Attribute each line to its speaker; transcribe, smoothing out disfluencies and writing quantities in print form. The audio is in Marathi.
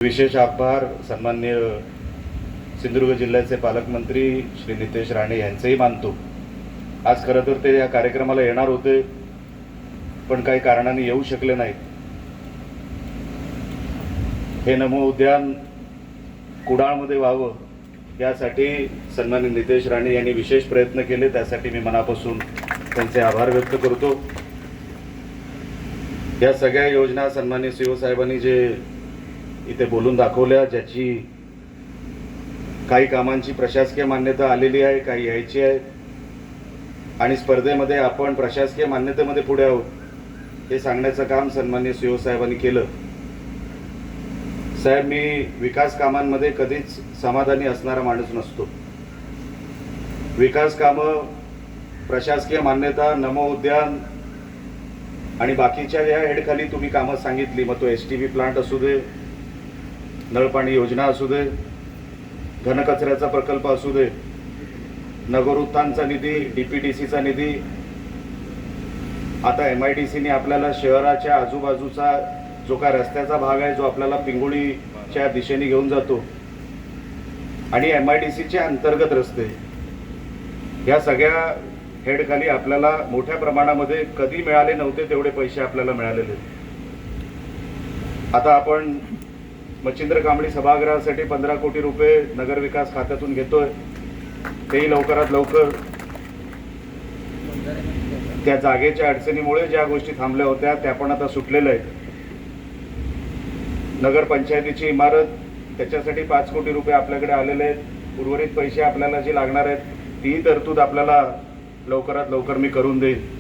Speaker 1: विशेष आभार सन्माननीय सिंधुदुर्ग जिल्ह्याचे पालकमंत्री श्री नितेश राणे यांचेही मानतो। आज खरं तर ते या कार्यक्रमाला येणार होते, पण काही कारणाने येऊ शकले नाहीत। हे नमो उद्यान कुडाळमध्ये व्हावं यासाठी सन्माननीय नितेश राणे यांनी विशेष प्रयत्न केले, त्यासाठी मी मनापासून त्यांचे आभार व्यक्त करतो। या सगळ्या योजना सन्माननीय सीओ साहेबांनी जे इथे बोलून दाखवल्या, ज्याची काही कामांची प्रशासकीय मान्यता आलेली आहे, काही यायची आहे आणि स्पर्धेमध्ये आपण प्रशासकीय मान्यतेमध्ये पुढे आहोत हे सांगण्याचं काम सन्माननीय सीओ साहेबांनी केलं। साहेब, मी विकास कामांमध्ये कधीच समाधानी असणारा माणूस नसतो। विकास कामं, प्रशासकीय मान्यता, नमो उद्यान आणि बाकीच्या या हेडखाली तुम्ही कामं सांगितली, मग तो एसटीबी प्लांट असू दे, नळपाणी योजना असू दे, घनकचऱ्याचा प्रकल्प असू दे, नगर उत्थानचा निधी, डीपीडीसीचा निधी, आता MIDCने आपल्याला शहराच्या आजूबाजूचा जो काय रस्त्याचा भाग आहे जो आपल्याला पिंगुळीच्या दिशेने घेऊन जातो आणि MIDCचे अंतर्गत रस्ते, या सगळ्या हेडखाली आपल्याला मोठ्या प्रमाणामध्ये कधी मिळाले नव्हते तेवढे पैसे आपल्याला मिळालेले। आता आपण मच्छिंद्र कांबळी सभागृहासाठी 15 कोटी रुपये नगर विकास खात्यातून घेतोय, तेही लवकरात लवकर। त्या जागेच्या अडचणीमुळे ज्या गोष्टी थांबल्या होत्या त्या पण आता सुटलेल्या आहेत। नगर पंचायतीची इमारत, त्याच्यासाठी 5 कोटी रुपये आपल्याकडे आलेले आहेत। उर्वरित पैसे आपल्याला जे लागणार आहेत तीही तरतूद आपल्याला लवकरात लवकर मी करून देईन।